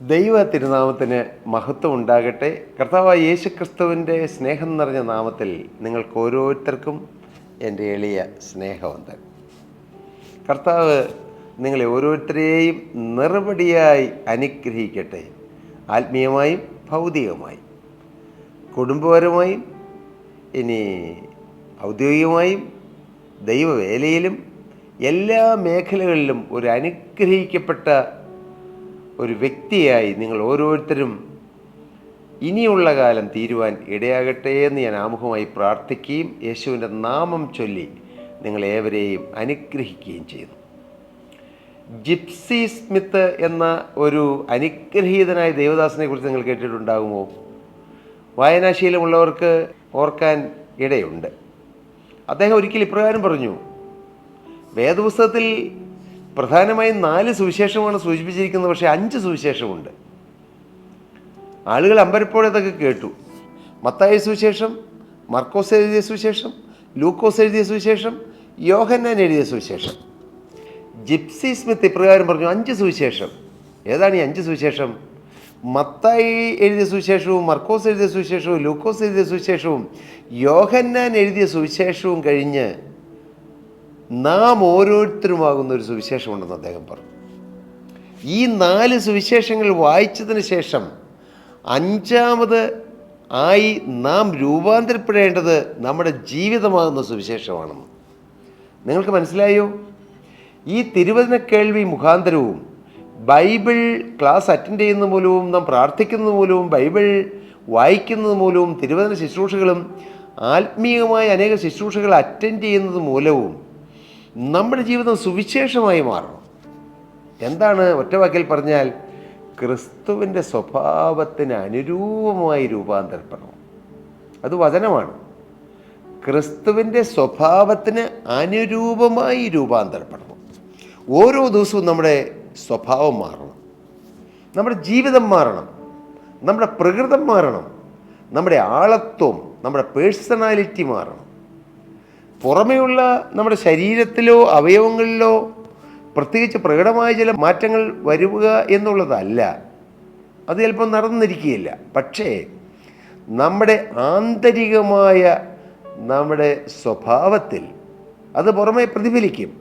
ദൈവ തിരുനാമത്തിന് മഹത്വം ഉണ്ടാകട്ടെ. കർത്താവായ യേശു ക്രിസ്തുവിൻ്റെ സ്നേഹം നിറഞ്ഞ നാമത്തിൽ നിങ്ങൾക്ക് ഓരോരുത്തർക്കും എൻ്റെ എളിയ സ്നേഹവന്ദൻ. കർത്താവ് നിങ്ങളെ ഓരോരുത്തരെയും നിറപടിയായി അനുഗ്രഹിക്കട്ടെ. ആത്മീയമായും ഭൗതികമായും കുടുംബപരമായും ഇനി ഔദ്യോഗികമായും ദൈവവേലയിലും എല്ലാ മേഖലകളിലും ഒരു അനുഗ്രഹിക്കപ്പെട്ട ഒരു വ്യക്തിയായി നിങ്ങൾ ഓരോരുത്തരും ഇനിയുള്ള കാലം തീരുവാൻ ഇടയാകട്ടെ എന്ന് ഞാൻ ആമുഖമായി പ്രാർത്ഥിക്കുകയും യേശുവിൻ്റെ നാമം ചൊല്ലി നിങ്ങളേവരെയും അനുഗ്രഹിക്കുകയും ചെയ്യുന്നു. ജിപ്സി സ്മിത്ത് എന്ന ഒരു അനുഗ്രഹീതനായ ദേവദാസനെ കുറിച്ച് നിങ്ങൾ കേട്ടിട്ടുണ്ടാകുമോ? വായനാശീലമുള്ളവർക്ക് ഓർക്കാൻ ഇടയുണ്ട്. അദ്ദേഹം ഒരിക്കൽ ഇപ്രകാരം പറഞ്ഞു: വേദപുസ്തകത്തിൽ പ്രധാനമായും 4 സുവിശേഷമാണ് സൂചിപ്പിച്ചിരിക്കുന്നത്, പക്ഷേ 5 സുവിശേഷമുണ്ട്. ആളുകൾ അമ്പരപ്പോടെ അതൊക്കെ കേട്ടു. മത്തായി സുവിശേഷം, മർക്കോസ് എഴുതിയ സുവിശേഷം, ലൂക്കോസ് എഴുതിയ സുവിശേഷം, യോഹന്നാൻ എഴുതിയ സുവിശേഷം. ജിപ്സി സ്മിത്ത് ഇപ്രകാരം പറഞ്ഞു: 5 സുവിശേഷം. ഏതാണ് ഈ 5 സുവിശേഷം? മത്തായി എഴുതിയ സുവിശേഷവും, മർക്കോസ് എഴുതിയ സുവിശേഷവും, ലൂക്കോസ് എഴുതിയ സുവിശേഷവും, യോഹന്നാൻ എഴുതിയ സുവിശേഷവും കഴിഞ്ഞ് നാം ഓരോരുത്തരുമാകുന്ന ഒരു സുവിശേഷമുണ്ടെന്ന് അദ്ദേഹം പറഞ്ഞു. ഈ 4 സുവിശേഷങ്ങൾ വായിച്ചതിന് ശേഷം 5ാമത് ആയി നാം രൂപാന്തരപ്പെടേണ്ടത് നമ്മുടെ ജീവിതമാകുന്ന സുവിശേഷമാണെന്ന് നിങ്ങൾക്ക് മനസ്സിലായോ? ഈ തിരുവചന കേൾവി മുഖാന്തരവും ബൈബിൾ ക്ലാസ് അറ്റൻഡ് ചെയ്യുന്ന മൂലവും നാം പ്രാർത്ഥിക്കുന്നത് മൂലവും ബൈബിൾ വായിക്കുന്നത് മൂലവും തിരുവചന ശുശ്രൂഷകളും ആത്മീയമായ അനേക ശുശ്രൂഷകൾ അറ്റൻഡ് ചെയ്യുന്നത് മൂലവും നമ്മുടെ ജീവിതം സുവിശേഷമായി മാറണം. എന്താണ്? ഒറ്റവാക്കിൽ പറഞ്ഞാൽ ക്രിസ്തുവിൻ്റെ സ്വഭാവത്തിന് അനുരൂപമായി രൂപാന്തരപ്പെടണം. അത് വചനമാണ്. ക്രിസ്തുവിൻ്റെ സ്വഭാവത്തിന് അനുരൂപമായി രൂപാന്തരപ്പെടണം. ഓരോ ദിവസവും നമ്മുടെ സ്വഭാവം മാറണം, നമ്മുടെ ജീവിതം മാറണം, നമ്മുടെ പ്രകൃതം മാറണം, നമ്മുടെ ആളത്വം, നമ്മുടെ പേഴ്സണാലിറ്റി മാറണം. പുറമേയുള്ള നമ്മുടെ ശരീരത്തിലോ അവയവങ്ങളിലോ പ്രത്യേകിച്ച് പ്രകടമായ ചില മാറ്റങ്ങൾ വരുക എന്നുള്ളതല്ല. അത് ചിലപ്പോൾ നടന്നിരിക്കുകയില്ല. പക്ഷേ നമ്മുടെ ആന്തരികമായ നമ്മുടെ സ്വഭാവത്തിൽ അത് പുറമേ പ്രതിഫലിക്കും.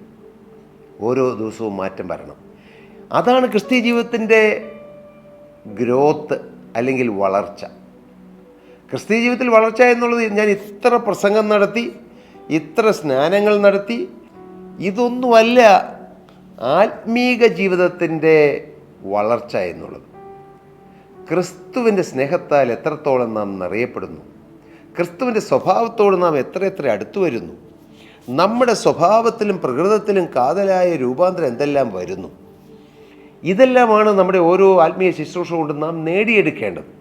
ഓരോ ദിവസവും മാറ്റം വരണം. അതാണ് ക്രിസ്തീയ ജീവിതത്തിൻ്റെ ഗ്രോത്ത് അല്ലെങ്കിൽ വളർച്ച. ക്രിസ്തീയ ജീവിതത്തിൽ വളർച്ച എന്നുള്ളത് ഞാൻ ഇത്ര പ്രസംഗം നടത്തി, ഇത്ര സ്നാനങ്ങൾ നടത്തി, ഇതൊന്നുമല്ല ആത്മീക ജീവിതത്തിൻ്റെ വളർച്ച എന്നുള്ളത്. ക്രിസ്തുവിൻ്റെ സ്നേഹത്താൽ എത്രത്തോളം നാം നിറയപ്പെടുന്നു, ക്രിസ്തുവിൻ്റെ സ്വഭാവത്തോട് നാം എത്ര അടുത്തു വരുന്നു, നമ്മുടെ സ്വഭാവത്തിലും പ്രകൃതത്തിലും കാതലായ രൂപാന്തരം എന്തെല്ലാം വരുന്നു, ഇതെല്ലാമാണ് നമ്മുടെ ഓരോ ആത്മീയ ശുശ്രൂഷ കൊണ്ട് നാം നേടിയെടുക്കേണ്ടത്.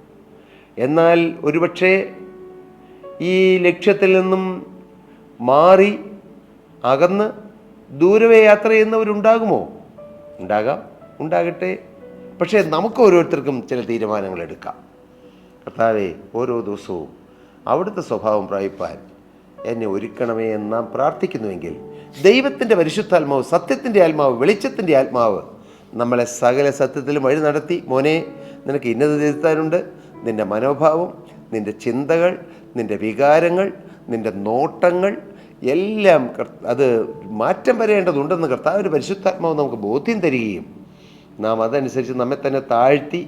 എന്നാൽ ഒരുപക്ഷെ ഈ ലക്ഷ്യത്തിൽ നിന്നും മാറി അകന്ന് ദൂരവേ യാത്ര ചെയ്യുന്നവരുണ്ടാകുമോ? ഉണ്ടാകാം, ഉണ്ടാകട്ടെ. പക്ഷേ നമുക്ക് ഓരോരുത്തർക്കും ചില തീരുമാനങ്ങൾ എടുക്കാം. കർത്താവേ, ഓരോ ദിവസവും അവിടുത്തെ സ്വഭാവം പ്രാപിപ്പാൻ എന്നെ ഒരുക്കണമേ എന്ന് നാം പ്രാർത്ഥിക്കുന്നുവെങ്കിൽ ദൈവത്തിൻ്റെ പരിശുദ്ധാത്മാവ്, സത്യത്തിൻ്റെ ആത്മാവ്, വെളിച്ചത്തിൻ്റെ ആത്മാവ് നമ്മളെ സകല സത്യത്തിലും വഴി നടത്തി, മോനെ നിനക്ക് ഇന്നത് തിരുത്താനുണ്ട്, നിൻ്റെ മനോഭാവം, നിൻ്റെ ചിന്തകൾ, നിൻ്റെ വികാരങ്ങൾ, നിൻ്റെ നോട്ടങ്ങൾ എല്ലാം അത് മാറ്റം വരേണ്ടതുണ്ടെന്ന് കർത്താവിൻ്റെ പരിശുദ്ധാത്മാവ് നമുക്ക് ബോധ്യം തരികയും നാം അതനുസരിച്ച് നമ്മെ തന്നെ താഴ്ത്തി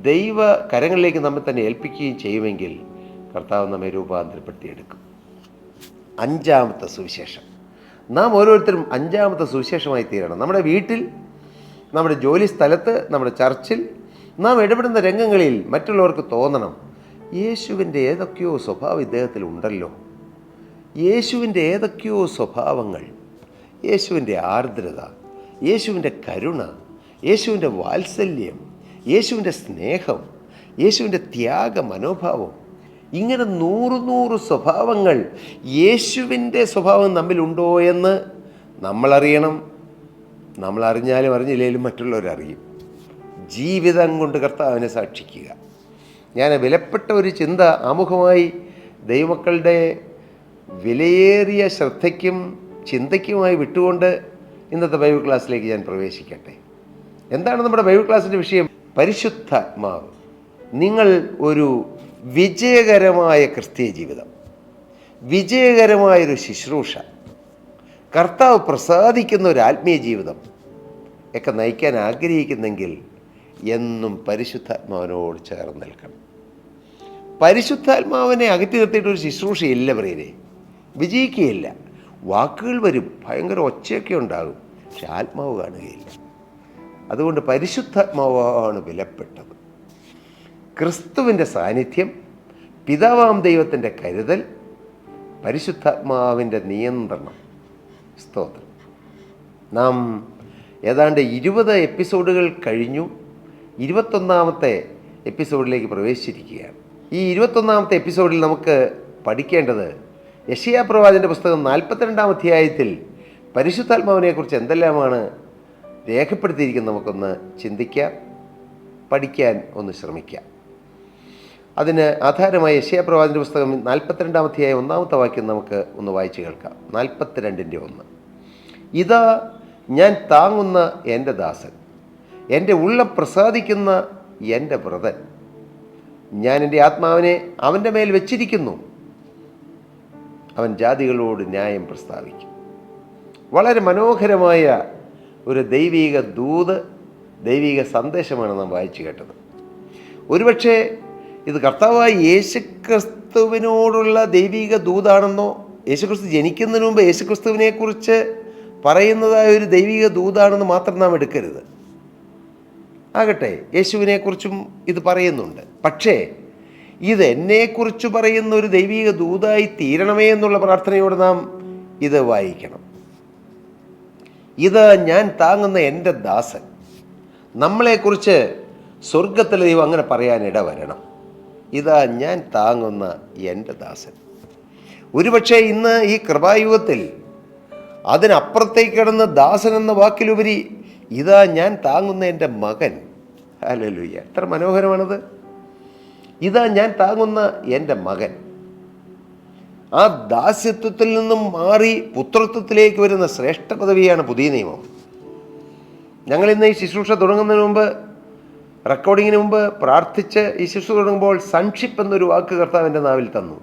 ദൈവ കരങ്ങളിലേക്ക് നമ്മെ തന്നെ ഏൽപ്പിക്കുകയും ചെയ്യുമെങ്കിൽ കർത്താവ് നമ്മെ രൂപാന്തരപ്പെടുത്തിയെടുക്കും. 5ാമത്തെ സുവിശേഷം. നാം ഓരോരുത്തരും 5ാമത്തെ സുവിശേഷമായി തീരണം. നമ്മുടെ വീട്ടിൽ, നമ്മുടെ ജോലി സ്ഥലത്ത്, നമ്മുടെ ചർച്ചിൽ നാം ഇടപെടുന്ന രംഗങ്ങളിൽ മറ്റുള്ളവർക്ക് തോന്നണം, യേശുവിൻ്റെ ഏതൊക്കെയോ സ്വഭാവം ഇദ്ദേഹത്തിൽ ഉണ്ടല്ലോ, യേശുവിൻ്റെ ഏതൊക്കെയോ സ്വഭാവങ്ങൾ, യേശുവിൻ്റെ ആർദ്രത, യേശുവിൻ്റെ കരുണ, യേശുവിൻ്റെ വാത്സല്യം, യേശുവിൻ്റെ സ്നേഹം, യേശുവിൻ്റെ ത്യാഗ മനോഭാവം, ഇങ്ങനെ 100 സ്വഭാവങ്ങൾ യേശുവിൻ്റെ സ്വഭാവം നമ്മിലുണ്ടോ എന്ന് നമ്മളറിയണം. നമ്മളറിഞ്ഞാലും അറിഞ്ഞില്ലെങ്കിലും മറ്റുള്ളവരറിയും. ജീവിതം കൊണ്ട് കർത്താവിനെ സാക്ഷിക്കുക. ഞാൻ വിലപ്പെട്ട ഒരു ചിന്ത ആമുഖമായി ദൈവമക്കളുടെ വിലയേറിയ ശ്രദ്ധയ്ക്കും ചിന്തയ്ക്കുമായി വിട്ടുകൊണ്ട് ഇന്നത്തെ ബൈബിൾ ക്ലാസ്സിലേക്ക് ഞാൻ പ്രവേശിക്കട്ടെ. എന്താണ് നമ്മുടെ ബൈബിൾ ക്ലാസ്സിൻ്റെ വിഷയം? പരിശുദ്ധാത്മാവ്, നിങ്ങൾ ഒരു വിജയകരമായ ക്രിസ്തീയ ജീവിതം, വിജയകരമായൊരു ശുശ്രൂഷ, കർത്താവ് പ്രസാദിക്കുന്ന ഒരു ആത്മീയ ജീവിതം ഒക്കെ നയിക്കാൻ ആഗ്രഹിക്കുന്നെങ്കിൽ എന്നും പരിശുദ്ധാത്മാവിനോട് ചേർന്ന് നിൽക്കണം. പരിശുദ്ധാത്മാവിനെ അകറ്റി നിർത്തിയിട്ടൊരു ശുശ്രൂഷയില്ല പ്രിയരെ, വിജയിക്കുകയില്ല. വാക്കുകൾ വരും, ഭയങ്കര ഒച്ചയൊക്കെ ഉണ്ടാകും, പക്ഷെ ആത്മാവ് കാണുകയില്ല. അതുകൊണ്ട് പരിശുദ്ധാത്മാവാണ് വിലപ്പെട്ടത്. ക്രിസ്തുവിൻ്റെ സാന്നിധ്യം, പിതാവാം ദൈവത്തിൻ്റെ കരുതൽ, പരിശുദ്ധാത്മാവിൻ്റെ നിയന്ത്രണം. സ്തോത്രം. നാം ഏതാണ്ട് 20 എപ്പിസോഡുകൾ കഴിഞ്ഞു, 21ാമത്തെ എപ്പിസോഡിലേക്ക് പ്രവേശിച്ചിരിക്കുകയാണ്. ഈ 21ാമത്തെ എപ്പിസോഡിൽ നമുക്ക് പഠിക്കേണ്ടത് യെശയ്യാ പ്രവാചകൻ്റെ പുസ്തകം 42-ാം അധ്യായത്തിൽ പരിശുദ്ധാത്മാവിനെക്കുറിച്ച് എന്തെല്ലാമാണ് രേഖപ്പെടുത്തിയിരിക്കുന്നത് നമുക്കൊന്ന് ചിന്തിക്കാം, പഠിക്കാൻ ഒന്ന് ശ്രമിക്കാം. അതിന് ആധാരമായി യെശയ്യാ പ്രവാചകൻ്റെ പുസ്തകം 42-ാം അധ്യായം 1-ാമത്തെ വാക്യം നമുക്ക് ഒന്ന് വായിച്ച് കേൾക്കാം. 42:1. ഇതാ ഞാൻ താങ്ങുന്ന എൻ്റെ ദാസൻ, എൻ്റെ ഉള്ളം പ്രസാദിക്കുന്ന എൻ്റെ വ്രതൻ. ഞാൻ എൻ്റെ ആത്മാവിനെ അവൻ്റെ മേൽ വെച്ചിരിക്കുന്നു, അവൻ ജാതികളോട് ന്യായം പ്രസ്താവിക്കും. വളരെ മനോഹരമായ ഒരു ദൈവിക ദൂത്, ദൈവിക സന്ദേശമാണ് നാം വായിച്ചു കേട്ടത്. ഒരുപക്ഷെ ഇത് കർത്താവായ യേശുക്രിസ്തുവിനോടുള്ള ദൈവിക ദൂതാണെന്നോ, യേശുക്രിസ്തു ജനിക്കുന്നതിന് മുമ്പ് യേശുക്രിസ്തുവിനെക്കുറിച്ച് പറയുന്നതായ ഒരു ദൈവിക ദൂതാണെന്ന് മാത്രം നാം എടുക്കരുത്. ആകട്ടെ, യേശുവിനെക്കുറിച്ചും ഇത് പറയുന്നുണ്ട്. പക്ഷേ ഇത് എന്നെക്കുറിച്ച് പറയുന്ന ഒരു ദൈവിക ദൂതായി തീരണമേ എന്നുള്ള പ്രാർത്ഥനയോട് നാം ഇത് വായിക്കണം. ഇത് ഞാൻ താങ്ങുന്ന എൻ്റെ ദാസൻ. നമ്മളെക്കുറിച്ച് സ്വർഗത്തിലെ ദൈവം അങ്ങനെ പറയാൻ ഇടവരണം. ഇതാ ഞാൻ താങ്ങുന്ന എൻ്റെ ദാസൻ. ഒരുപക്ഷെ ഇന്ന് ഈ കൃപായുഗത്തിൽ അതിനപ്പുറത്തേക്ക് കിടന്ന് ദാസൻ എന്ന വാക്കിലുപരി ഇതാ ഞാൻ താങ്ങുന്ന എൻ്റെ മകൻ. ഹല്ലേലൂയ, എത്ര മനോഹരമാണത്. ഇതാ ഞാൻ താങ്ങുന്ന എൻ്റെ മകൻ. ആ ദാസ്യത്വത്തിൽ നിന്നും മാറി പുത്രത്വത്തിലേക്ക് വരുന്ന ശ്രേഷ്ഠ പദവിയാണ് പുതിയ നിയമം. ഞങ്ങളിന്ന് ഈ ശുശ്രൂഷ തുടങ്ങുന്നതിന് മുമ്പ്, റെക്കോർഡിങ്ങിന് മുമ്പ് പ്രാർത്ഥിച്ച് ഈ ശുശ്രൂഷ തുടങ്ങുമ്പോൾ സൺഷിപ്പ് എന്നൊരു വാക്ക് കർത്താവിൻ്റെ നാവിൽ തന്നു.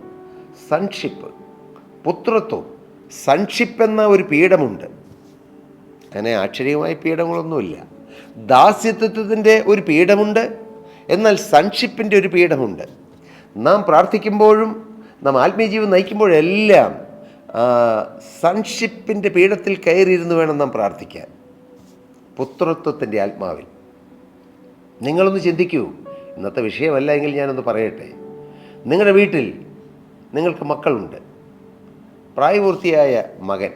സൺഷിപ്പ്, പുത്രത്വം. സൺഷിപ്പ് എന്ന ഒരു പീഠമുണ്ട്. അങ്ങനെ ആക്ഷരികമായ പീഠങ്ങളൊന്നുമില്ല. ദാസ്യത്വത്തിൻ്റെ ഒരു പീഠമുണ്ട്, എന്നാൽ സൺഷിപ്പിൻ്റെ ഒരു പീഠമുണ്ട്. നാം പ്രാർത്ഥിക്കുമ്പോഴും നാം ആത്മീയജീവൻ നയിക്കുമ്പോഴെല്ലാം സൺഷിപ്പിൻ്റെ പീഠത്തിൽ കയറിയിരുന്ന് വേണം നാം പ്രാർത്ഥിക്കാൻ, പുത്രത്വത്തിൻ്റെ ആത്മാവിൽ. നിങ്ങളൊന്ന് ചിന്തിക്കൂ. ഇന്നത്തെ വിഷയമല്ല എങ്കിൽ ഞാനൊന്ന് പറയട്ടെ. നിങ്ങളുടെ വീട്ടിൽ നിങ്ങൾക്ക് മക്കളുണ്ട്. പ്രായപൂർത്തിയായ മകൻ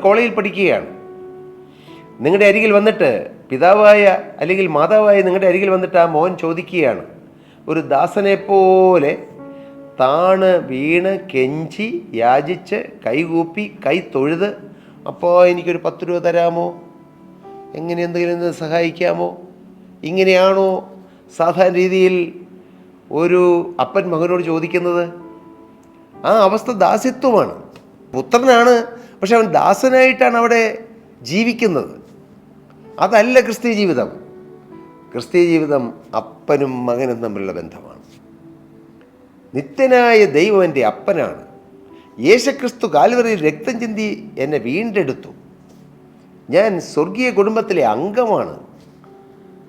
കോളേജിൽ പഠിക്കുകയാണ്. നിങ്ങളുടെ അരികിൽ വന്നിട്ട് പിതാവായ അല്ലെങ്കിൽ മാതാവായ നിങ്ങളുടെ അരികിൽ വന്നിട്ട് ആ മോൻ ചോദിക്കുകയാണ്, ഒരു ദാസനെ പോലെ താണ് വീണ് കെഞ്ചി യാചിച്ച് കൈകൂപ്പി കൈ തൊഴുത്, അപ്പോൾ എനിക്കൊരു 10 രൂപ തരാമോ, എങ്ങനെ എന്തെങ്കിലും സഹായിക്കാമോ? ഇങ്ങനെയാണോ സാധാരണ രീതിയിൽ ഒരു അപ്പൻ മകനോട് ചോദിക്കുന്നത്? ആ അവസ്ഥ ദാസ്യത്വമാണ്. പുത്രനാണ്, പക്ഷെ അവൻ ദാസനായിട്ടാണ് അവിടെ ജീവിക്കുന്നത്. അതല്ല ക്രിസ്തീയ ജീവിതം. ക്രിസ്തീയ ജീവിതം അപ്പനും മകനും തമ്മിലുള്ള ബന്ധമാണ്. നിത്യനായ ദൈവം എൻ്റെ അപ്പനാണ്. യേശുക്രിസ്തു കാൽവറിയിൽ രക്തം ചിന്തി എന്നെ വീണ്ടെടുത്തു. ഞാൻ സ്വർഗീയ കുടുംബത്തിലെ അംഗമാണ്.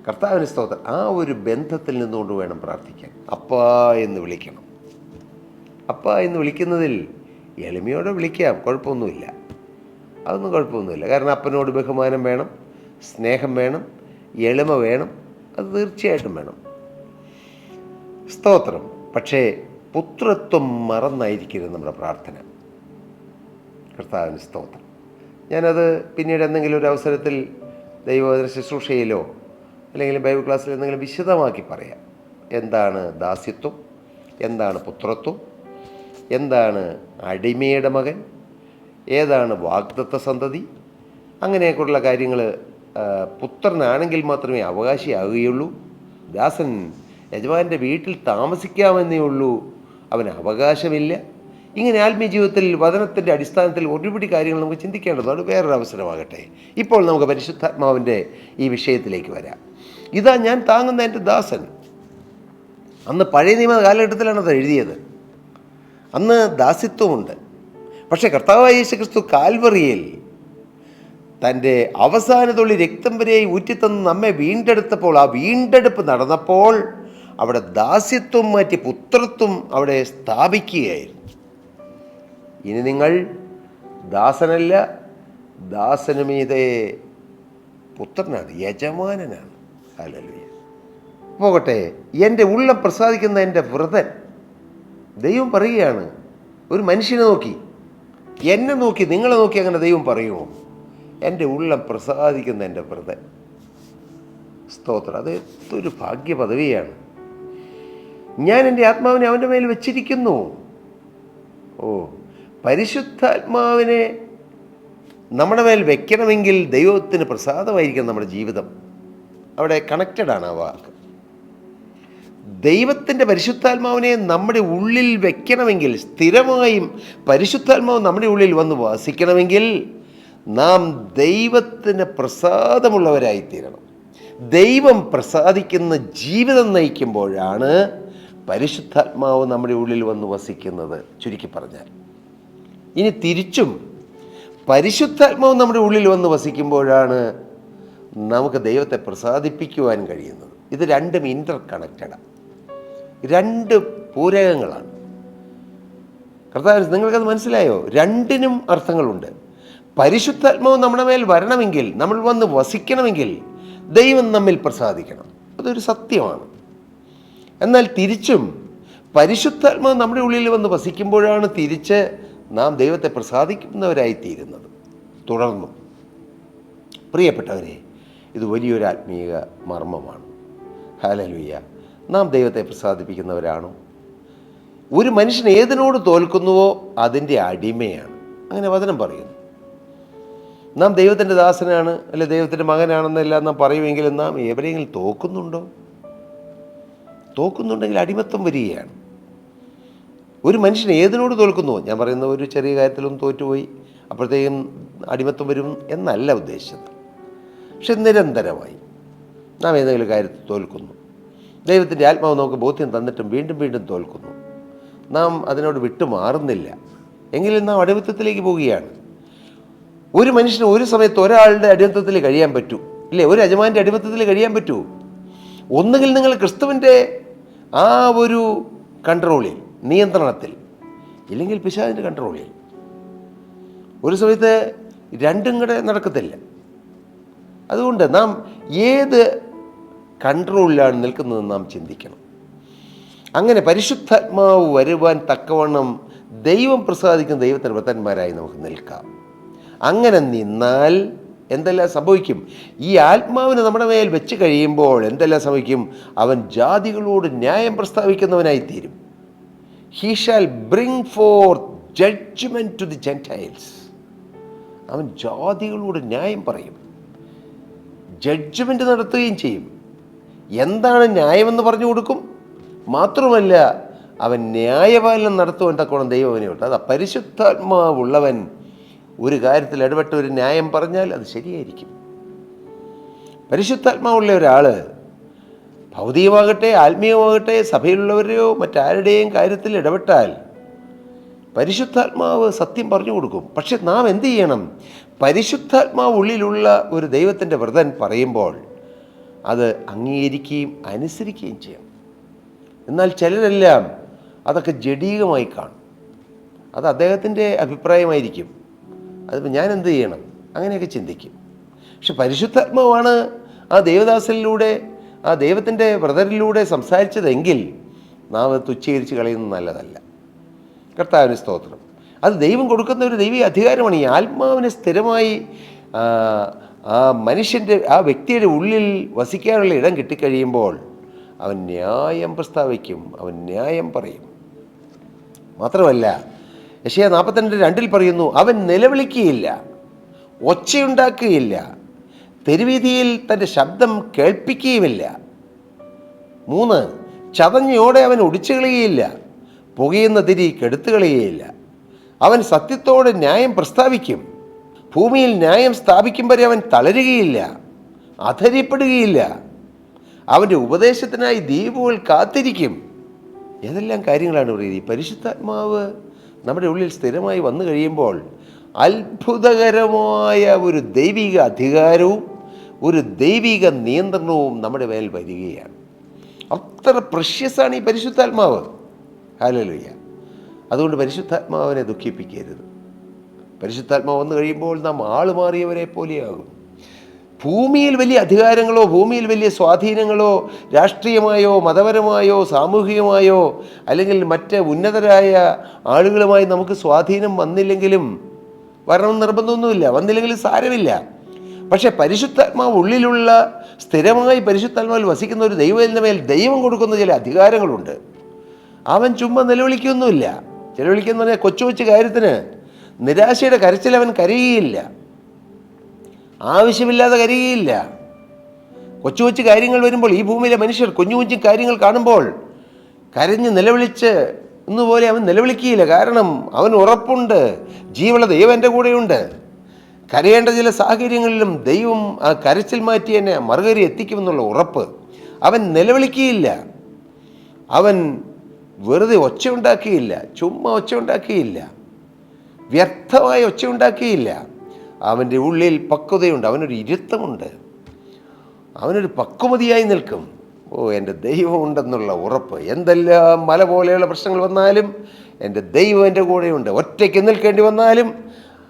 കർത്താവിന് സ്തോത്രം. ആ ഒരു ബന്ധത്തിൽ നിന്നുകൊണ്ട് വേണം പ്രാർത്ഥിക്കാൻ. അപ്പാ എന്ന് വിളിക്കണം. അപ്പാ എന്ന് വിളിക്കുന്നതിൽ എളിമയോടെ വിളിക്കാം, കുഴപ്പമൊന്നുമില്ല. അതൊന്നും കുഴപ്പമൊന്നുമില്ല. കാരണം അപ്പനോട് ബഹുമാനം വേണം, സ്നേഹം വേണം, എളിമ വേണം. അത് തീർച്ചയായിട്ടും വേണം. സ്തോത്രം. പക്ഷേ പുത്രത്വം മറന്നായിരിക്കരുത് നമ്മുടെ പ്രാർത്ഥന. കർത്താവിന് സ്തോത്രം. ഞാനത് പിന്നീട് എന്തെങ്കിലും ഒരു അവസരത്തിൽ ദൈവവചന ശുശ്രൂഷയിലോ അല്ലെങ്കിൽ ബൈബിൾ ക്ലാസ്സിൽ എന്തെങ്കിലും വിശദമാക്കി പറയാം. എന്താണ് ദാസ്യത്വം, എന്താണ് പുത്രത്വം, എന്താണ് അടിമയുടെ മകൻ, ഏതാണ് വാഗ്ദത്ത സന്തതി, അങ്ങനെയൊക്കെയുള്ള കാര്യങ്ങൾ. പുത്രനാണെങ്കിൽ മാത്രമേ അവകാശിയാകുകയുള്ളൂ. ദാസൻ യജമാൻ്റെ വീട്ടിൽ താമസിക്കാമെന്നേ ഉള്ളൂ, അവന് അവകാശമില്ല. ഇങ്ങനെ ആത്മീയ ജീവിതത്തിൽ വചനത്തിൻ്റെ അടിസ്ഥാനത്തിൽ ഒരുപിടി കാര്യങ്ങൾ നമുക്ക് ചിന്തിക്കേണ്ടതാണ്. വേറൊരു അവസരമാകട്ടെ. ഇപ്പോൾ നമുക്ക് പരിശുദ്ധാത്മാവിൻ്റെ ഈ വിഷയത്തിലേക്ക് വരാം. ഇതാ ഞാൻ താങ്ങുന്ന എൻ്റെ ദാസൻ. അന്ന് പഴയ നിയമ കാലഘട്ടത്തിലാണ് അത് എഴുതിയത്. അന്ന് ദാസ്യത്വമുണ്ട്. പക്ഷേ കർത്താവായ യേശുക്രിസ്തു കാൽവറിയിൽ തൻ്റെ അവസാന തുള്ളി രക്തം വരെയായി ഊറ്റിത്തന്ന് നമ്മെ വീണ്ടെടുത്തപ്പോൾ, ആ വീണ്ടെടുപ്പ് നടന്നപ്പോൾ അവിടെ ദാസ്യത്വം മാറ്റി പുത്രത്വം അവിടെ സ്ഥാപിക്കുകയായിരുന്നു. ഇനി നിങ്ങൾ ദാസനല്ല, ദാസനുമീതേ പുത്രനാണ്, യജമാനനാണ്. ഹല്ലേലൂയ. പോകട്ടെ, എൻ്റെ ഉള്ളം പ്രസാദിക്കുന്ന എൻ്റെ വ്രതൻ. ദൈവം പറയുകയാണ്, ഒരു മനുഷ്യനെ നോക്കി, എന്നെ നോക്കി, നിങ്ങളെ നോക്കി അങ്ങനെ ദൈവം പറയുമോ? എൻ്റെ ഉള്ളം പ്രസാദിക്കുന്ന എൻ്റെ വ്രതൻ. സ്തോത്രം. അത് എന്തൊരു ഭാഗ്യ പദവിയാണ്. ഞാൻ എൻ്റെ ആത്മാവിനെ അവൻ്റെ മേൽ വെച്ചിരിക്കുന്നു. ഓ, പരിശുദ്ധാത്മാവിനെ നമ്മുടെ മേൽ വെക്കണമെങ്കിൽ ദൈവത്തിന് പ്രസാദമായിരിക്കണം നമ്മുടെ ജീവിതം. അവിടെ കണക്റ്റഡാണ് ആ വാക്ക്. ദൈവത്തിൻ്റെ പരിശുദ്ധാത്മാവിനെ നമ്മുടെ ഉള്ളിൽ വെക്കണമെങ്കിൽ, സ്ഥിരമായും പരിശുദ്ധാത്മാവ് നമ്മുടെ ഉള്ളിൽ വന്ന് വസിക്കണമെങ്കിൽ നാം ദൈവത്തിന് പ്രസാദമുള്ളവരായിത്തീരണം. ദൈവം പ്രസാദിക്കുന്ന ജീവിതം നയിക്കുമ്പോഴാണ് പരിശുദ്ധാത്മാവ് നമ്മുടെ ഉള്ളിൽ വന്ന് വസിക്കുന്നത്, ചുരുക്കി പറഞ്ഞാൽ. ഇനി തിരിച്ചും പരിശുദ്ധാത്മാവ് നമ്മുടെ ഉള്ളിൽ വന്ന് വസിക്കുമ്പോഴാണ് നമുക്ക് ദൈവത്തെ പ്രസാദിപ്പിക്കുവാൻ കഴിയുന്നത്. ഇത് രണ്ടും ഇൻ്റർ കണക്റ്റഡാണ്, രണ്ട് പൂരകങ്ങളാണ്. കർത്താവ്, നിങ്ങൾക്കത് മനസ്സിലായോ? രണ്ടിനും അർത്ഥങ്ങളുണ്ട്. പരിശുദ്ധാത്മാവ് നമ്മുടെ മേൽ വരണമെങ്കിൽ, നമ്മൾ വന്ന് വസിക്കണമെങ്കിൽ ദൈവം നമ്മിൽ പ്രസാദിക്കണം. അതൊരു സത്യമാണ്. എന്നാൽ തിരിച്ചും പരിശുദ്ധാത്മാവ് നമ്മുടെ ഉള്ളിൽ വന്ന് വസിക്കുമ്പോഴാണ് തിരിച്ച് നാം ദൈവത്തെ പ്രസാദിക്കുന്നവരായിത്തീരുന്നത്. തുടർന്നും പ്രിയപ്പെട്ടവരെ, ഇത് വലിയൊരു ആത്മീയ മർമ്മമാണ്. ഹല്ലേലൂയ. നാം ദൈവത്തെ പ്രസാദിപ്പിക്കുന്നവരാണോ? ഒരു മനുഷ്യൻ ഏതിനോട് തോൽക്കുന്നുവോ അതിൻ്റെ അടിമയാണ്. അങ്ങനെ വചനം പറയുന്നു. നാം ദൈവത്തിൻ്റെ ദാസനാണ്, അല്ലെ ദൈവത്തിൻ്റെ മകനാണെന്നെല്ലാം നാം പറയുമെങ്കിലും നാം എവിടെയെങ്കിലും തോക്കുന്നുണ്ടോ? തോക്കുന്നുണ്ടെങ്കിൽ അടിമത്തം വരികയാണ്. ഒരു മനുഷ്യൻ ഏതിനോട് തോൽക്കുന്നുവോ, ഞാൻ പറയുന്ന ഒരു ചെറിയ കാര്യത്തിലും തോറ്റുപോയി അപ്പോഴത്തേക്കും അടിമത്തം വരും എന്നല്ല ഉദ്ദേശിച്ചത്. പക്ഷെ നിരന്തരമായി നാം ഏതെങ്കിലും കാര്യത്തിൽ തോൽക്കുന്നു, ദൈവത്തിൻ്റെ ആത്മാവ് നമുക്ക് ബോധ്യം തന്നിട്ടും വീണ്ടും വീണ്ടും തോൽക്കുന്നു, നാം അതിനോട് വിട്ടുമാറുന്നില്ല, എങ്കിലും നാം അടിമത്തത്തിലേക്ക് പോവുകയാണ്. ഒരു മനുഷ്യന് ഒരു സമയത്ത് ഒരാളുടെ അടിമത്തത്തിൽ കഴിയാൻ പറ്റൂ, ഇല്ലേ? ഒരു യജമാൻ്റെ അടിമത്തത്തിൽ കഴിയാൻ പറ്റൂ. ഒന്നുകിൽ നിങ്ങൾ ക്രിസ്തുവിൻ്റെ ആ ഒരു കൺട്രോളിൽ, നിയന്ത്രണത്തിൽ, ഇല്ലെങ്കിൽ പിശാചിൻ്റെ കൺട്രോളിൽ. ഒരു സമയത്ത് രണ്ടും കൂടെ നടക്കത്തില്ല. അതുകൊണ്ട് നാം ഏത് കൺട്രോളിലാണ് നിൽക്കുന്നതെന്ന് നാം ചിന്തിക്കണം. അങ്ങനെ പരിശുദ്ധാത്മാവ് വരുവാൻ തക്കവണ്ണം ദൈവം പ്രസാദിക്കുന്ന ദൈവത്തിൻ്റെ ഭക്തന്മാരായി നമുക്ക് നിൽക്കാം. അങ്ങനെ നിന്നാൽ എന്തെല്ലാം സംഭവിക്കും? ഈ ആത്മാവിനെ നമ്മുടെ മേൽ വെച്ച് കഴിയുമ്പോൾ എന്തെല്ലാം സംഭവിക്കും? അവൻ ജാതികളോട് ന്യായം പ്രസ്താവിക്കുന്നവനായിത്തീരും. He shall bring forth judgment to the Gentiles. അവൻ ജാതികളോട് ന്യായം പറയും, ജഡ്ജ്മെൻറ്റ് നടത്തുകയും ചെയ്യും. എന്താണ് ന്യായമെന്ന് പറഞ്ഞു കൊടുക്കും. മാത്രമല്ല അവൻ ന്യായപാലനം നടത്തുവാൻ തക്കോണം ദൈവം അവനെ വിട്ടു. അതാ പരിശുദ്ധാത്മാവുള്ളവൻ ഒരു കാര്യത്തിൽ ഇടപെട്ട് ഒരു ന്യായം പറഞ്ഞാൽ അത് ശരിയായിരിക്കും. പരിശുദ്ധാത്മാവുള്ള ഒരാൾ ഭൗതികമാകട്ടെ ആത്മീയമാകട്ടെ സഭയിലുള്ളവരെയോ മറ്റാരുടെയും കാര്യത്തിൽ ഇടപെട്ടാൽ പരിശുദ്ധാത്മാവ് സത്യം പറഞ്ഞു കൊടുക്കും. പക്ഷെ നാം എന്ത് ചെയ്യണം? പരിശുദ്ധാത്മാവ് ഉള്ളിലുള്ള ഒരു ദൈവത്തിൻ്റെ വ്രതൻ പറയുമ്പോൾ അത് അംഗീകരിക്കുകയും അനുസരിക്കുകയും ചെയ്യണം. എന്നാൽ ചിലരെല്ലാം അതൊക്കെ ജഡീകമായി കാണും. അത് അദ്ദേഹത്തിൻ്റെ അഭിപ്രായമായിരിക്കും. അതിപ്പോൾ ഞാൻ എന്ത് ചെയ്യണം, അങ്ങനെയൊക്കെ ചിന്തിക്കും. പക്ഷെ പരിശുദ്ധാത്മാവാണ് ആ ദേവദാസനിലൂടെ, ആ ദൈവത്തിൻ്റെ വ്രതരിലൂടെ സംസാരിച്ചതെങ്കിൽ നാം അത് തുച്ഛീകരിച്ച് കളയുന്നത് നല്ലതല്ല. കർത്താവിന് സ്തോത്രം. അത് ദൈവം കൊടുക്കുന്ന ഒരു ദൈവിക അധികാരമാണ്. ഈ ആത്മാവിനെ സ്ഥിരമായി ആ മനുഷ്യൻ്റെ, ആ വ്യക്തിയുടെ ഉള്ളിൽ വസിക്കാനുള്ള ഇടം കിട്ടിക്കഴിയുമ്പോൾ അവൻ ന്യായം പ്രസ്താവിക്കും, അവൻ ന്യായം പറയും. മാത്രമല്ല യെശയ്യാ 42:2 പറയുന്നു, അവൻ നിലവിളിക്കുകയില്ല, ഒച്ചയുണ്ടാക്കുകയില്ല, തെരുവീതിയിൽ തൻ്റെ ശബ്ദം കേൾപ്പിക്കുകയുമില്ല. 3, ചതഞ്ഞോടെ അവൻ ഒടിച്ചു കളയുകയില്ല, പുകയുന്ന തിരി കെടുത്തു കളയുകയില്ല. അവൻ സത്യത്തോടെ ന്യായം പ്രസ്താവിക്കും, ഭൂമിയിൽ ന്യായം സ്ഥാപിക്കും വരെ അവൻ തളരുകയില്ല, അധൈര്യപ്പെടുകയില്ല. അവൻ്റെ ഉപദേശത്തിനായി ദ്വീപുകൾ കാത്തിരിക്കും. ഏതെല്ലാം കാര്യങ്ങളാണ് പറയുന്നത്. ഈ പരിശുദ്ധാത്മാവ് നമ്മുടെ ഉള്ളിൽ സ്ഥിരമായി വന്നു കഴിയുമ്പോൾ അത്ഭുതകരമായ ഒരു ദൈവിക അധികാരവും ഒരു ദൈവിക നിയന്ത്രണവും നമ്മുടെ മേൽ വരികയാണ്. അത്ര പ്രഷ്യസാണ് ഈ പരിശുദ്ധാത്മാവ്. ഹല്ലേലൂയ. അതുകൊണ്ട് പരിശുദ്ധാത്മാവിനെ ദുഃഖിപ്പിക്കരുത്. പരിശുദ്ധാത്മാവ് വന്നു കഴിയുമ്പോൾ നാം ആള് മാറിയവരെ പോലെയാകും. ഭൂമിയിൽ വലിയ അധികാരങ്ങളോ ഭൂമിയിൽ വലിയ സ്വാധീനങ്ങളോ രാഷ്ട്രീയമായോ മതപരമായോ സാമൂഹികമായോ അല്ലെങ്കിൽ മറ്റ് ഉന്നതരായ ആളുകളുമായി നമുക്ക് സ്വാധീനം വന്നില്ലെങ്കിലും വരണം നിർബന്ധമൊന്നുമില്ല, വന്നില്ലെങ്കിലും സാരമില്ല. പക്ഷേ പരിശുദ്ധാത്മാവ് ഉള്ളിലുള്ള സ്ഥിരമായി പരിശുദ്ധാത്മാവിൽ വസിക്കുന്ന ഒരു ദൈവത്തിൻ്റെ മേൽ ദൈവം കൊടുക്കുന്ന ചില അധികാരങ്ങളുണ്ട്. അവൻ ചുമ്മാ നിലവിളിക്കൊന്നുമില്ല. നിലവിളിക്കുന്ന പറഞ്ഞാൽ കൊച്ചു കൊച്ചു കാര്യത്തിന് നിരാശയുടെ കരച്ചിൽ അവൻ കരയുകയില്ല, ആവശ്യമില്ലാതെ കരയുകയില്ല. കൊച്ചു കൊച്ചു കാര്യങ്ങൾ വരുമ്പോൾ ഈ ഭൂമിയിലെ മനുഷ്യർ കുഞ്ഞു കുഞ്ഞു കാര്യങ്ങൾ കാണുമ്പോൾ കരഞ്ഞ് നിലവിളിച്ച് എന്നുപോലെ അവൻ നിലവിളിക്കുകയില്ല. കാരണം അവൻ ഉറപ്പുണ്ട്, ജീവനുള്ള ദൈവം എൻ്റെ കൂടെയുണ്ട്. കരയേണ്ട ചില സാഹചര്യങ്ങളിലും ദൈവം ആ കരച്ചിൽ മാറ്റി എന്നെ മറുകരി എത്തിക്കുമെന്നുള്ള ഉറപ്പ്. അവൻ നിലവിളിക്കുകയില്ല, അവൻ വെറുതെ ഒച്ച ഉണ്ടാക്കിയില്ല, ചുമ്മാ ഒച്ച ഉണ്ടാക്കിയില്ല, വ്യർത്ഥമായ ഒച്ച ഉണ്ടാക്കിയില്ല. അവൻ്റെ ഉള്ളിൽ പക്വതയുണ്ട്, അവനൊരു ഇരുത്തമുണ്ട്, അവനൊരു പക്വമതിയായി നിൽക്കും. എൻ്റെ ദൈവം ഉണ്ടെന്നുള്ള ഉറപ്പ്. എന്തെല്ലാം മല പോലെയുള്ള പ്രശ്നങ്ങൾ വന്നാലും എൻ്റെ ദൈവം എൻ്റെ കൂടെയുണ്ട്. ഒറ്റയ്ക്ക് നിൽക്കേണ്ടി വന്നാലും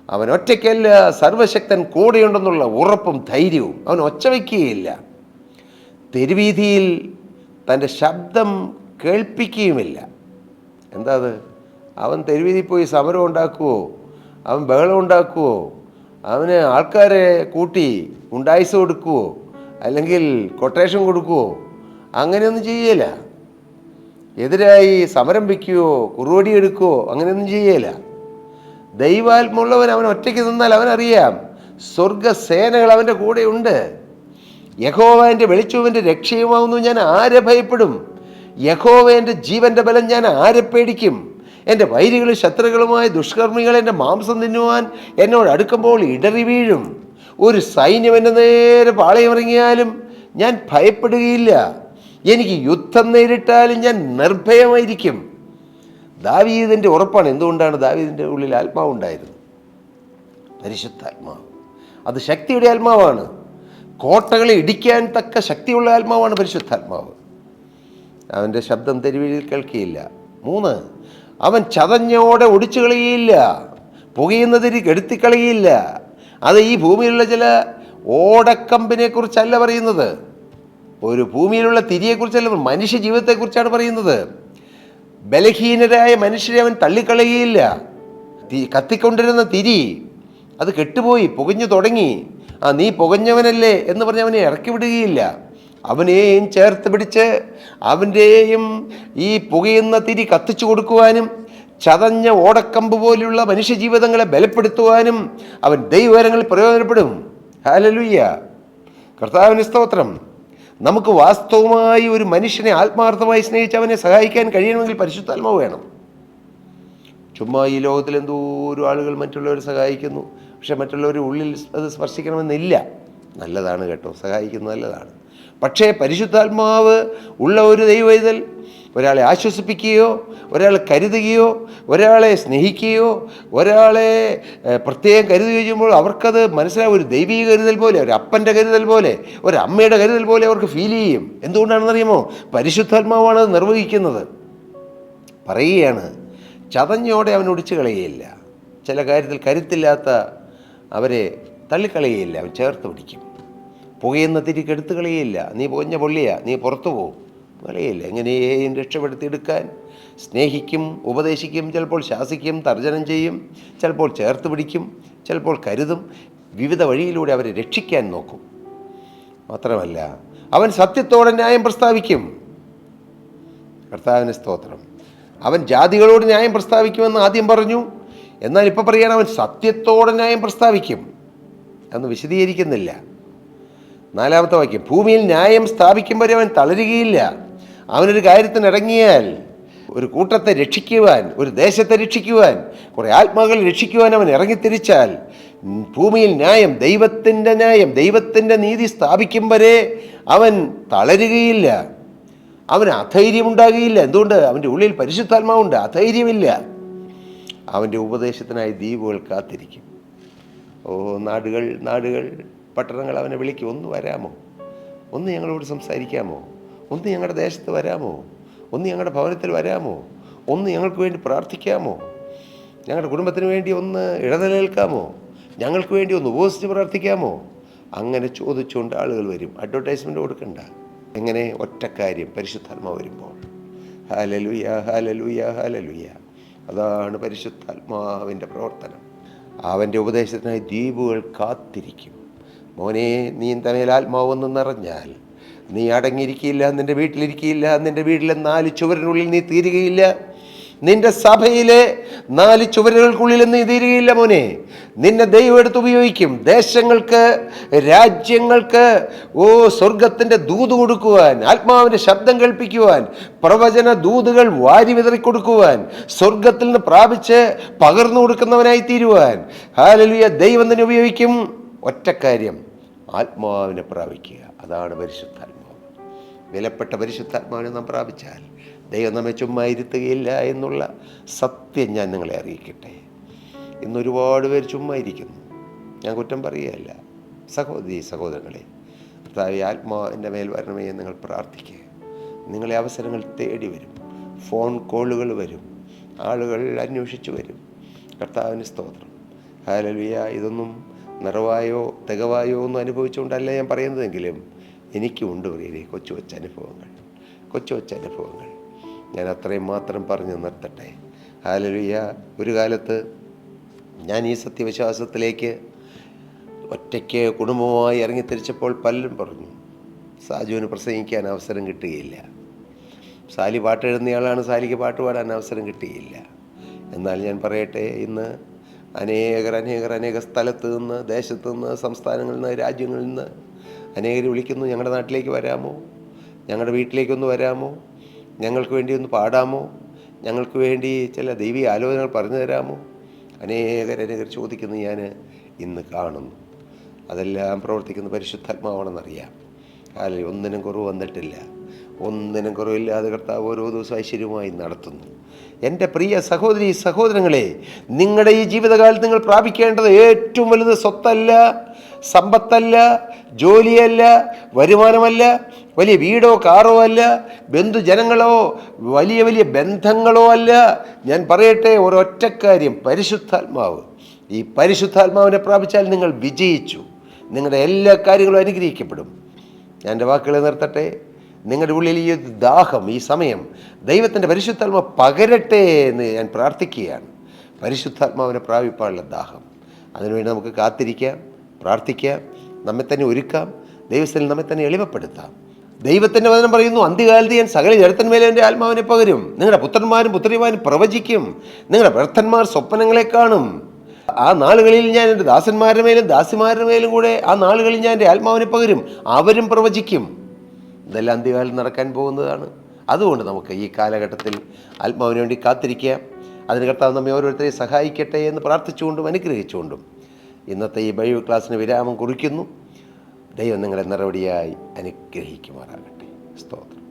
അവൻ ഒറ്റയ്ക്കല്ല, സർവശക്തൻ കൂടെയുണ്ടെന്നുള്ള ഉറപ്പും ധൈര്യവും. അവൻ ഒച്ച വയ്ക്കുകയില്ല, തെരുവീതിയിൽ തൻ്റെ ശബ്ദം കേൾപ്പിക്കുകയുമില്ല. എന്താ അത്? അവൻ തെരുവീതിയിൽ പോയി സമരം ഉണ്ടാക്കുവോ, അവൻ ബഹളം ഉണ്ടാക്കുവോ, അവന് ആൾക്കാരെ കൂട്ടി ഉണ്ടായിസ് കൊടുക്കുവോ അല്ലെങ്കിൽ കൊട്ടേഷൻ കൊടുക്കുവോ? അങ്ങനെയൊന്നും ചെയ്യല. എതിരായി സമരം വയ്ക്കുകയോ കുറുവടി എടുക്കുകയോ അങ്ങനെയൊന്നും ചെയ്യല. ദൈവാത്മുള്ളവൻ അവൻ ഒറ്റയ്ക്ക് നിന്നാൽ അവനറിയാം സ്വർഗസേനകൾ അവൻ്റെ കൂടെയുണ്ട്. യഹോവ എൻ്റെ വെളിച്ചവും എൻ്റെ രക്ഷയുമാവുന്നു, ഞാൻ ആരെ ഭയപ്പെടും? യഹോവ എൻ്റെ ജീവൻ്റെ ബലം, ഞാൻ ആരെ പേടിക്കും? എൻ്റെ വൈരികളും ശത്രുക്കളുമായ ദുഷ്കർമ്മികൾ എൻ്റെ മാംസം തിന്നുവാൻ എന്നോട് അടുക്കുമ്പോൾ ഇടറി വീഴും. ഒരു സൈന്യം എൻ്റെ നേരെ പാളയമിറങ്ങിയാലും ഞാൻ ഭയപ്പെടുകയില്ല. എനിക്ക് യുദ്ധം നേരിട്ടാലും ഞാൻ നിർഭയമായിരിക്കും. ദാവീദിൻ്റെ ഉറപ്പാണ്. എന്തുകൊണ്ടാണ്? ദാവീദിൻ്റെ ഉള്ളിൽ ആത്മാവുണ്ടായിരുന്നു, പരിശുദ്ധാത്മാവ്. അത് ശക്തിയുടെ ആത്മാവാണ്. കോട്ടകളെ ഇടിക്കാൻ തക്ക ശക്തിയുള്ള ആത്മാവാണ് പരിശുദ്ധാത്മാവ്. അവൻ്റെ ശബ്ദം തെരുവിൽ കേൾക്കുകയില്ല. 3, അവൻ ചതഞ്ഞോടെ ഒടിച്ചു കളയുകയില്ല, പുകയുന്നതിന് കെടുത്തിക്കളയുകയില്ല. അത് ഈ ഭൂമിയിലുള്ള ചില ഓടക്കമ്പിനെ കുറിച്ചല്ല പറയുന്നത്, ഒരു ഭൂമിയിലുള്ള തിരിയെക്കുറിച്ചല്ല, മനുഷ്യ ജീവിതത്തെക്കുറിച്ചാണ് പറയുന്നത്. ബലഹീനരായ മനുഷ്യരെ അവൻ തള്ളിക്കളയുകയില്ല. കത്തിക്കൊണ്ടിരുന്ന തിരി അത് കെട്ടുപോയി, പുകഞ്ഞു തുടങ്ങി. നീ പുകഞ്ഞവനല്ലേ എന്ന് പറഞ്ഞ് അവനെ ഇറക്കി വിടുകയില്ല. അവനെയും ചേർത്ത് പിടിച്ച് അവൻ്റെയും ഈ പുകയുന്ന തിരി കത്തിച്ചു കൊടുക്കുവാനും ചതഞ്ഞ ഓടക്കമ്പ് പോലുള്ള മനുഷ്യജീവിതങ്ങളെ ബലപ്പെടുത്തുവാനും അവൻ ദൈവകരങ്ങളിൽ പ്രയോജനപ്പെടും. ഹല്ലേലൂയ, കർത്താവിന് സ്തോത്രം. നമുക്ക് വാസ്തവമായി ഒരു മനുഷ്യനെ ആത്മാർത്ഥമായി സ്നേഹിച്ച് അവനെ സഹായിക്കാൻ കഴിയണമെങ്കിൽ പരിശുദ്ധാത്മാവ് വേണം. ചുമ്മാ ഈ ലോകത്തിൽ എന്തോരം ആളുകൾ മറ്റുള്ളവരെ സഹായിക്കുന്നു, പക്ഷെ മറ്റുള്ളവരുടെ ഉള്ളിൽ അത് സ്പർശിക്കണമെന്നില്ല. നല്ലതാണ് കേട്ടോ, സഹായിക്കുന്നത് നല്ലതാണ്. പക്ഷേ പരിശുദ്ധാത്മാവ് ഉള്ള ഒരു ദൈവവേദൽ ഒരാളെ ആശ്വസിപ്പിക്കുകയോ ഒരാളെ കരുതുകയോ ഒരാളെ സ്നേഹിക്കുകയോ ഒരാളെ പ്രത്യേകം കരുതുകയോ ചെയ്യുമ്പോൾ അവർക്കത് മനസ്സിലാവും. ഒരു ദൈവീക കരുതൽ പോലെ, ഒരു അപ്പൻ്റെ കരുതൽ പോലെ, ഒരു അമ്മയുടെ കരുതൽ പോലെ അവർക്ക് ഫീൽ ചെയ്യും. എന്തുകൊണ്ടാണെന്നറിയുമോ? പരിശുദ്ധാത്മാവാണ് അത് നിർവഹിക്കുന്നത്. പറയുകയാണ്, ചതഞ്ഞോടെ അവൻ ഒടിച്ചു കളയുകയില്ല. ചില കാര്യത്തിൽ കരുത്തില്ലാത്ത അവരെ തള്ളിക്കളയുകയില്ല, അവൻ ചേർത്ത് പിടിക്കും. പുകയുന്ന തിരിക്ക് എടുത്ത് കളയുകയില്ല. നീ പുകഞ്ഞ പൊള്ളിയാ, നീ പുറത്തു പോകും, കളയില്ല. എങ്ങനെയും രക്ഷപ്പെടുത്തിയെടുക്കാൻ സ്നേഹിക്കും, ഉപദേശിക്കും, ചിലപ്പോൾ ശാസിക്കും, തർജ്ജനം ചെയ്യും, ചിലപ്പോൾ ചേർത്ത് പിടിക്കും, ചിലപ്പോൾ കരുതും. വിവിധ വഴിയിലൂടെ അവരെ രക്ഷിക്കാൻ നോക്കും. മാത്രമല്ല അവൻ സത്യത്തോടെ ന്യായം പ്രസ്താവിക്കും. കർത്താവിന് സ്തോത്രം. അവൻ ജാതികളോട് ന്യായം പ്രസ്താവിക്കുമെന്ന് ആദ്യം പറഞ്ഞു, എന്നാൽ ഇപ്പോൾ പറയുകയാണ് അവൻ സത്യത്തോടെ ന്യായം പ്രസ്താവിക്കും. അതൊന്നും വിശദീകരിക്കുന്നില്ല. 4-ാമത്തെ വാക്യം, ഭൂമിയിൽ ന്യായം സ്ഥാപിക്കുമ്പോൾ അവൻ തളരുകയില്ല. അവനൊരു കാര്യത്തിന് ഇറങ്ങിയാൽ, ഒരു കൂട്ടത്തെ രക്ഷിക്കുവാൻ, ഒരു ദേശത്തെ രക്ഷിക്കുവാൻ, കുറേ ആത്മാക്കളെ രക്ഷിക്കുവാൻ അവൻ ഇറങ്ങിത്തിരിച്ചാൽ ഭൂമിയിൽ ന്യായം, ദൈവത്തിൻ്റെ നീതി സ്ഥാപിക്കും വരെ അവൻ തളരുകയില്ല, അവന് അധൈര്യമുണ്ടാകുകയില്ല. എന്തുകൊണ്ട്? അവൻ്റെ ഉള്ളിൽ പരിശുദ്ധാത്മാവുണ്ട്, അധൈര്യമില്ല. അവൻ്റെ ഉപദേശത്തിനായി ദ്വീപുകൾ കാത്തിരിക്കും. നാടുകൾ പട്ടണങ്ങൾ അവനെ വിളിക്കും, ഒന്ന് വരാമോ, ഒന്ന് ഞങ്ങളോട് സംസാരിക്കാമോ, ഒന്ന് ഞങ്ങളുടെ ദേശത്ത് വരാമോ, ഒന്ന് ഞങ്ങളുടെ ഭവനത്തിൽ വരാമോ, ഒന്ന് ഞങ്ങൾക്ക് വേണ്ടി പ്രാർത്ഥിക്കാമോ, ഞങ്ങളുടെ കുടുംബത്തിന് വേണ്ടി ഒന്ന് ഇടനിലേൽക്കാമോ, ഞങ്ങൾക്ക് വേണ്ടി ഒന്ന് ഉപവസിച്ച് പ്രാർത്ഥിക്കാമോ. അങ്ങനെ ചോദിച്ചുകൊണ്ട് ആളുകൾ വരും. അഡ്വർടൈസ്മെൻ്റ് കൊടുക്കണ്ട. എങ്ങനെ? ഒറ്റ കാര്യം, പരിശുദ്ധാത്മാവ് വരുമ്പോൾ. Hallelujah, hallelujah, hallelujah. അതാണ് പരിശുദ്ധാത്മാവിൻ്റെ പ്രവർത്തനം. അവൻ്റെ ഉപദേശത്തിനായി ദ്വീപുകൾ കാത്തിരിക്കും. മോനെ, നീ തമേൽ ആത്മാവൊന്ന് നിറഞ്ഞാൽ നീ അടങ്ങിയിരിക്കില്ല, നിൻ്റെ വീട്ടിലിരിക്കില്ല, നിൻ്റെ വീട്ടിലെ 4 ചുവരിനുള്ളിൽ നീ തീരുകയില്ല, നിൻ്റെ സഭയിലെ 4 ചുവരുകൾക്കുള്ളിൽ നീ തീരുകയില്ല. മോനെ, നിന്നെ ദൈവം എടുത്ത് ഉപയോഗിക്കും. ദേശങ്ങൾക്ക്, രാജ്യങ്ങൾക്ക് സ്വർഗത്തിൻ്റെ ദൂത് കൊടുക്കുവാൻ, ആത്മാവിൻ്റെ ശബ്ദം കേൾപ്പിക്കുവാൻ, പ്രവചന ദൂതുകൾ വാരി വിതറിക്കൊടുക്കുവാൻ, സ്വർഗത്തിൽ നിന്ന് പ്രാപിച്ച് പകർന്നു കൊടുക്കുന്നവനായി തീരുവാൻ ഹല്ലേലൂയ ദൈവം തന്നെ ഉപയോഗിക്കും. ഒറ്റക്കാര്യം, ആത്മാവിനെ പ്രാപിക്കുക. അതാണ് പരിശുദ്ധാത്മാവ്. വിലപ്പെട്ട പരിശുദ്ധാത്മാവിനെ നാം പ്രാപിച്ചാൽ ദൈവം നമ്മെ ചുമ്മാ ഇരുത്തുകയില്ല എന്നുള്ള സത്യം ഞാൻ നിങ്ങളെ അറിയിക്കട്ടെ. ഇന്നൊരുപാട് പേര് ചുമ്മാ ഇരിക്കുന്നു. ഞാൻ കുറ്റം പറയുകയല്ല. സഹോദരങ്ങളെ, കർത്താവേ, ആത്മാവിൻ്റെ മേൽ വരണമേ എന്ന് നിങ്ങൾ പ്രാർത്ഥിക്കുക. നിങ്ങളെ അവസരങ്ങൾ തേടി വരും, ഫോൺ കോളുകൾ വരും, ആളുകൾ അന്വേഷിച്ച് വരും. കർത്താവിന് സ്തോത്രം. ഹല്ലേലൂയ. ഇതൊന്നും നിറവായോ തികവായോ ഒന്നും അനുഭവിച്ചുകൊണ്ടല്ല ഞാൻ പറയുന്നതെങ്കിലും എനിക്കുമുണ്ട് പ്രിയരെ കൊച്ചു കൊച്ചു അനുഭവങ്ങൾ. ഞാൻ അത്രയും മാത്രം പറഞ്ഞു നിർത്തട്ടെ. ഹല്ലേലൂയ. ഒരു കാലത്ത് ഞാൻ ഈ സത്യവിശ്വാസത്തിലേക്ക് ഒറ്റയ്ക്ക് കുടുംബമായി ഇറങ്ങിത്തിരിച്ചപ്പോൾ പലരും പറഞ്ഞു, സാജുവിന് പ്രസംഗിക്കാൻ അവസരം കിട്ടുകയില്ല. സാലി പാട്ട് എഴുതുന്നയാളാണ്, സാലിക്ക് പാട്ട് പാടാൻ അവസരം കിട്ടുകയില്ല. എന്നാൽ ഞാൻ പറയട്ടെ, ഇന്ന് അനേക സ്ഥലത്ത് നിന്ന്, ദേശത്ത് നിന്ന്, സംസ്ഥാനങ്ങളിൽ നിന്ന്, രാജ്യങ്ങളിൽ നിന്ന് അനേകർ വിളിക്കുന്നു, ഞങ്ങളുടെ നാട്ടിലേക്ക് വരാമോ, ഞങ്ങളുടെ വീട്ടിലേക്കൊന്ന് വരാമോ, ഞങ്ങൾക്ക് വേണ്ടി ഒന്ന് പാടാമോ, ഞങ്ങൾക്ക് വേണ്ടി ചില ദൈവീയ ആലോചനകൾ പറഞ്ഞു തരാമോ. അനേകർ ചോദിക്കുന്നു, ഞാൻ ഇന്ന് കാണുന്നു. അതെല്ലാം പ്രവർത്തിക്കുന്ന പരിശുദ്ധാത്മാവാണെന്നറിയാം. അല്ലെങ്കിൽ ഒന്നിനും കുറവ് വന്നിട്ടില്ല. ഒന്നിനും കുറവില്ലാതെ കർത്താവ് ഓരോ ദിവസവും ഐശ്വര്യമായി നടത്തുന്നു. എൻ്റെ പ്രിയ സഹോദരങ്ങളെ, നിങ്ങളുടെ ഈ ജീവിതകാലത്ത് നിങ്ങൾ പ്രാപിക്കേണ്ടത് ഏറ്റവും വലുത് സ്വത്തല്ല, സമ്പത്തല്ല, ജോലിയല്ല, വരുമാനമല്ല, വലിയ വീടോ കാറോ അല്ല, ബന്ധുജനങ്ങളോ വലിയ ബന്ധങ്ങളോ അല്ല. ഞാൻ പറയട്ടെ ഒരൊറ്റ കാര്യം, പരിശുദ്ധാത്മാവ്. ഈ പരിശുദ്ധാത്മാവിനെ പ്രാപിച്ചാൽ നിങ്ങൾ വിജയിച്ചു. നിങ്ങളുടെ എല്ലാ കാര്യങ്ങളും അനുഗ്രഹിക്കപ്പെടും. ഞാൻ എൻ്റെ വാക്കുകളെ നിർത്തട്ടെ. നിങ്ങളുടെ ഉള്ളിൽ ഈ ദാഹം, ഈ സമയം ദൈവത്തിൻ്റെ പരിശുദ്ധാത്മാവ് പകരട്ടെ എന്ന് ഞാൻ പ്രാർത്ഥിക്കുകയാണ്. പരിശുദ്ധാത്മാവിനെ പ്രാപിപ്പാനുള്ള ദാഹം. അതിനുവേണ്ടി നമുക്ക് കാത്തിരിക്കാം, പ്രാർത്ഥിക്കാം, നമ്മെ തന്നെ ഒരുക്കാം, ദൈവത്തിൽ നമ്മെ തന്നെ എളിമപ്പെടുത്താം. ദൈവത്തിൻ്റെ വചനം പറയുന്നു, അന്ത്യകാലത്ത് ഞാൻ സകല ജഡത്തിന്മേലെ എൻ്റെ ആത്മാവിനെ പകരും. നിങ്ങളുടെ പുത്രന്മാരും പുത്രിമാരും പ്രവചിക്കും, നിങ്ങളുടെ വൃദ്ധന്മാർ സ്വപ്നങ്ങളെ കാണും. ആ നാളുകളിൽ ഞാൻ എൻ്റെ ദാസന്മാരുടെ മേലും ദാസിമാരുടെ മേലും കൂടെ ആ നാളുകളിൽ ഞാൻ എൻ്റെ ആത്മാവിനെ പകരും, അവരും പ്രവചിക്കും. ഇതെല്ലാം അന്ത്യകാലം നടക്കാൻ പോകുന്നതാണ്. അതുകൊണ്ട് നമുക്ക് ഈ കാലഘട്ടത്തിൽ ആത്മാവിന് വേണ്ടി കാത്തിരിക്കാം. അതിന് കർത്താവ് നമ്മെ ഓരോരുത്തരെയും സഹായിക്കട്ടെ എന്ന് പ്രാർത്ഥിച്ചുകൊണ്ടും അനുഗ്രഹിച്ചുകൊണ്ടും ഇന്നത്തെ ഈ ബൈബിൾ ക്ലാസ്സിന് വിരാമം കുറിക്കുന്നു. ദൈവം നിങ്ങളെ നിറവടിയായി അനുഗ്രഹിക്കുമാറാകട്ടെ. സ്തോത്രം.